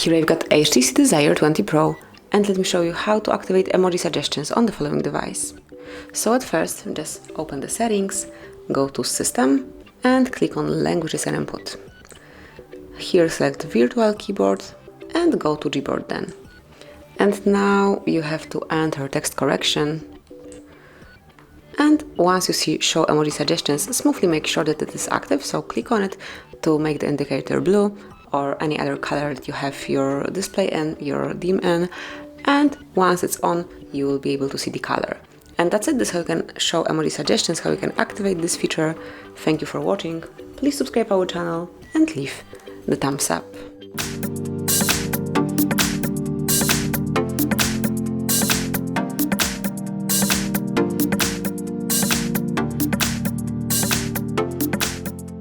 Here I've got HTC Desire 20 Pro, and let me show you how to activate emoji suggestions on the following device. So at first, just open the settings, go to System, and click on Languages and Input. Here select Virtual Keyboard and go to Gboard then. And now you have to enter text correction. And once you see Show Emoji Suggestions, smoothly make sure that it is active, so click on it to make the indicator blue or any other color that you have your display in, your dim in, and once it's on, you will be able to see the color. And that's it. This is how you can show emoji suggestions, how you can activate this feature. Thank you for watching. Please subscribe our channel and leave the thumbs up.